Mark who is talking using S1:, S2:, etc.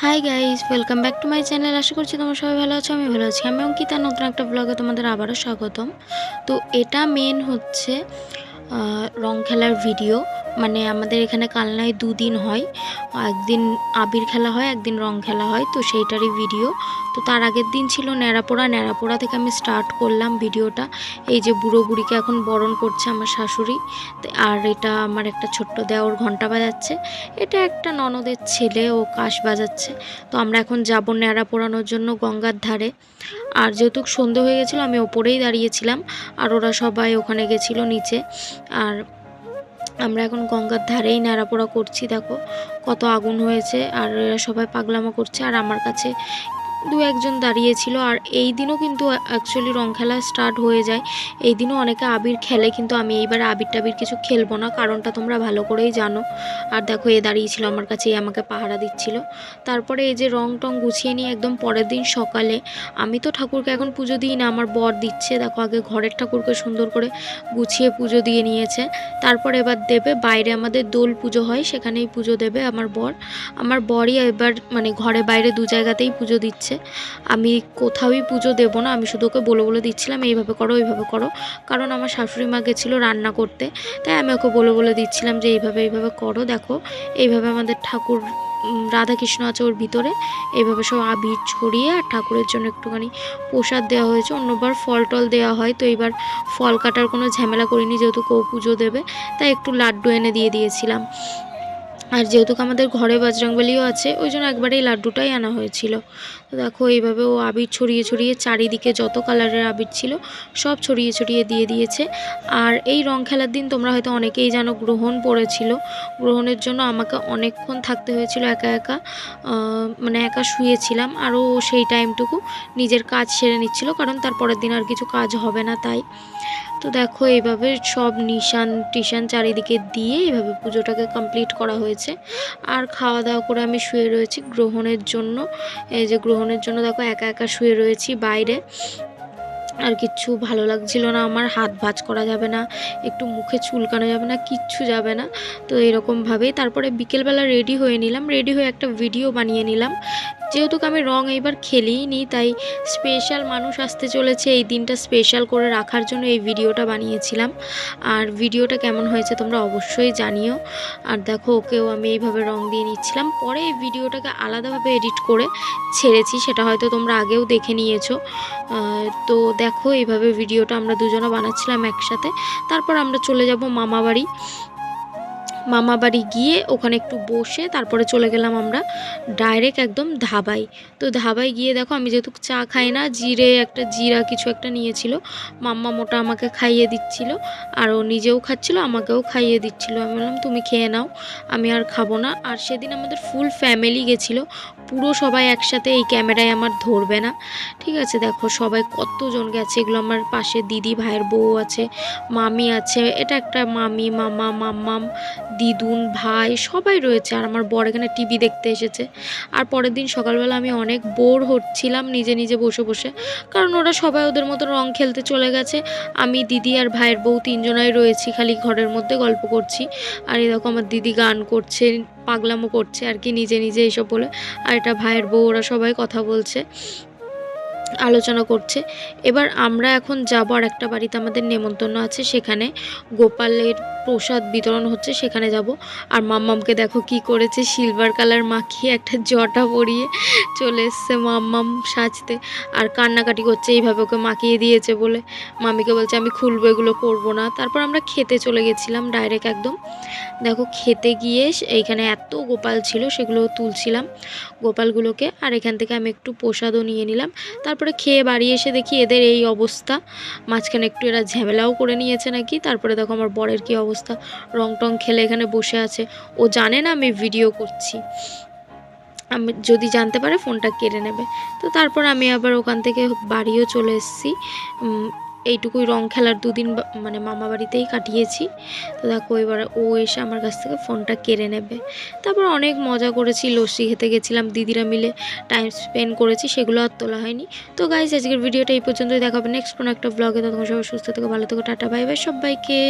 S1: High guys, welcome back to my channel. আশা করছি তোমরা সবাই ভালো আছো। আমি ভালো আছি। আমি অঙ্কিতা, নতুন একটা ব্লগে তোমাদের আবারও স্বাগতম। তো এটা মেন হচ্ছে রং খেলার ভিডিও। মানে আমাদের এখানে কালনায় দুদিন হয়, একদিন আবির খেলা হয়, একদিন রং খেলা হয়। তো সেইটারই ভিডিও। তো তার আগের দিন ছিল ন্যাড়াপোড়া থেকে আমি স্টার্ট করলাম ভিডিওটা। এই যে বুড়ো বুড়িকে এখন বরণ করছে আমার শাশুড়ি, আর এটা আমার একটা ছোট্ট দেওর ঘন্টা বাজাচ্ছে। এটা একটা ননদের ছেলে, ও কাশ বাজাচ্ছে। তো আমরা এখন যাব ন্যাড়া পোড়ানোর জন্য গঙ্গার ধারে। আর যেহেতু সন্ধে হয়ে গেছিলো, আমি ওপরেই দাঁড়িয়েছিলাম, আর ওরা সবাই ওখানে গেছিলো নিচে। আর আমরা এখন গঙ্গার ধারেই ন্যাড়াপোড়া করছি। দেখো কত আগুন হয়েছে, আর এরা সবাই পাগলামো করছে। আর আমার কাছে দু একজন দাঁড়িয়েছিল। আর এই দিনও কিন্তু অ্যাকচুয়ালি রং খেলা স্টার্ট হয়ে যায়। এই দিনও অনেকে আবির খেলে, কিন্তু আমি এইবার আবির টাবির কিছু খেলবো না, কারণটা তোমরা ভালো করেই জানো। আর দেখো এ দাঁড়িয়েছিল আমার কাছে, আমাকে পাহারা দিচ্ছিল। তারপরে এই যে রং টং গুছিয়ে নিয়ে একদম পরের দিন সকালে, আমি তো ঠাকুরকে এখন পুজো দিই না, আমার বর দিচ্ছে। দেখো আগে ঘরের ঠাকুরকে সুন্দর করে গুছিয়ে পুজো দিয়ে নিয়েছে। তারপর এবার দেবে বাইরে, আমাদের দোল পুজো হয়, সেখানেই পুজো দেবে আমার বরই এবার মানে ঘরে বাইরে দু জায়গাতেই পুজো দিচ্ছে। আমি কোথাওই পুজো দেব না, আমি শুধু ওকে বলে দিচ্ছিলাম এইভাবে করো এইভাবে করো। কারণ আমার শাশুড়ি মা গেছিলো রান্না করতে, তাই আমি ওকে বলে দিচ্ছিলাম যে এইভাবে করো। দেখো এইভাবে আমাদের ঠাকুর রাধাকৃষ্ণ আছে ওর ভিতরে, এইভাবে সব আবির ছড়িয়ে আর ঠাকুরের জন্য একটুখানি প্রসাদ দেওয়া হয়েছে। অন্যবার ফল টল দেওয়া হয়, তো এইবার ফল কাটার কোনো ঝামেলা করিনি, যেহেতু কেউ পুজো দেবে, তাই একটু লাড্ডু এনে দিয়ে দিয়েছিলাম। আর যেহেতু আমাদের ঘরে বজরংবলীও আছে, ওই জন্য একবারেই লাড্ডুটাই আনা হয়েছিল। তো দেখো এইভাবে ও আবির ছড়িয়ে চারিদিকে যত কালারের আবির ছিল সব ছড়িয়ে দিয়ে দিয়েছে। আর এই রং খেলার দিন তোমরা হয়তো অনেকেই জানো, গ্রহণ পড়েছিল। গ্রহণের জন্য আমাকে অনেকক্ষণ থাকতে হয়েছিল একা মানে একা শুয়েছিলাম। আর ও সেই টাইমটুকু নিজের কাজ সেরে নিচ্ছিল, কারণ তার পরের দিন আর কিছু কাজ হবে না তাই। তো দেখো এইভাবে সব নিশান টিশান চারিদিকে দিয়ে এইভাবে পুজোটাকে কমপ্লিট করা হয়েছে। আর খাওয়া দাওয়া করে আমি শুয়ে রয়েছি গ্রহণের জন্য। এই যে গ্রহণের জন্য দেখো একা শুয়ে রয়েছি বাইরে। আর কিচ্ছু ভালো লাগছিল না আমার, হাত ভাঁজ করা যাবে না, একটু মুখে চুলকানো যাবে না, কিচ্ছু যাবে না। তো এরকমভাবেই তারপরে বিকেলবেলা রেডি হয়ে নিলাম, রেডি হয়ে একটা ভিডিও বানিয়ে নিলাম। যেহেতু আমি রং এইবার খেলেই নি, তাই স্পেশাল মানুষ আসতে চলেছে, এই দিনটা স্পেশাল করে রাখার জন্য এই ভিডিওটা বানিয়েছিলাম। আর ভিডিওটা কেমন হয়েছে তোমরা অবশ্যই জানিও। আর দেখো ওকেও আমি এইভাবে রং দিয়ে নিচ্ছিলাম। পরে এই ভিডিওটাকে আলাদাভাবে এডিট করে ছেড়েছি, সেটা হয়তো তোমরা আগেও দেখে নিয়েছো। তো দেখো এইভাবে ভিডিওটা আমরা দুজনে বানাচ্ছিলাম একসাথে। তারপর আমরা চলে যাব মামা বাড়ি গিয়ে ওখানে একটু বসে তারপরে চলে গেলাম আমরা ডাইরেক্ট একদম ধাবায়। তো ধাবায় গিয়ে দেখো আমি যেহেতু চা খাই না, জিরা কিছু একটা নিয়েছিল, মাম্মা মোটা আমাকে খাইয়ে দিচ্ছিল। আর ও নিজেও খাচ্ছিল, আমাকেও খাইয়ে দিচ্ছিল। আমি বললাম তুমি খেয়ে নাও, আমি আর খাবো না। আর সেদিন আমাদের ফুল ফ্যামিলি গেছিলো, পুরো সবাই একসাথে, এই ক্যামেরায় আমার ধরবে না, ঠিক আছে। দেখো সবাই কতজন গেছে, এগুলো আমার পাশে দিদি ভাইয়ের বউ আছে, মামি আছে, এটা একটা মামি, মামা, মাম্মাম, দিদুন, ভাই সবাই রয়েছে। আর আমার বর এখানে টিভি দেখতে এসেছে। আর পরের দিন সকালবেলা আমি অনেক বোর হচ্ছিলাম নিজে বসে, কারণ ওরা সবাই ওদের মতো রং খেলতে চলে গেছে। আমি, দিদি আর ভাইয়ের বউ তিনজনাই রয়েছি খালি ঘরের মধ্যে গল্প করছি। আর এরকম আমার দিদি গান করছে, পাগলামো করছে আর কি নিজে এইসব বলে। আর এটা ভাইয়ের বউ, ওরা সবাই কথা বলছে, আলোচনা করছে। এবার আমরা এখন যাব আর একটা বাড়িতে আমাদের নেমন্তন্ন আছে, সেখানে গোপালের প্রসাদ বিতরণ হচ্ছে, সেখানে যাব। আর মাম্মামকে দেখো কি করেছে, সিলভার কালার মাখিয়ে একটা জটা পরিয়ে চলে এসছে মাম্মাম সাজতে। আর কান্নাকাটি করছে এইভাবে ওকে মাখিয়ে দিয়েছে বলে। মামিকে বলছে আমি খুলবো, এগুলো করবো না। তারপর আমরা খেতে চলে গেছিলাম ডাইরেক্ট একদম। দেখো খেতে গিয়ে এইখানে এত গোপাল ছিল, সেগুলো তুলছিলাম গোপালগুলোকে। আর এখান থেকে আমি একটু প্রসাদও নিয়ে নিলাম। তারপরে খেয়ে বাড়ি এসে দেখি এদের এই অবস্থা। মাঝখানে একটু এরা ঝামেলাও করে নিয়েছে নাকি। তারপরে দেখো আমার বরের কি অবস্থা, রং টং খেলে এখানে বসে আছে। ও জানে না আমি ভিডিও করছি, আমি যদি জানতে পারে ফোনটা কেড়ে নেবে। তো তারপর আমি আবার ওখান থেকে বাড়িও চলে এসেছি। এইটুকুই রং খেলার দুদিন মানে মামা বাড়িতেই কাটিয়েছি। তো দেখো এবার ও এসে আমার কাছ থেকে ফোনটা কেড়ে নেবে। তারপর অনেক মজা করেছি, লস্যি খেতে গেছিলাম, দিদিরা মিলে টাইম স্পেন্ড করেছি, সেগুলো আর তোলা হয়নি। তো গাইজ আজকের ভিডিওটা এই পর্যন্তই, দেখাবে নেক্সট কোনো একটা ব্লগে। তখন সবাই সুস্থ থেকো, ভালো থেকো, টাটা বাই বাই সবাইকে।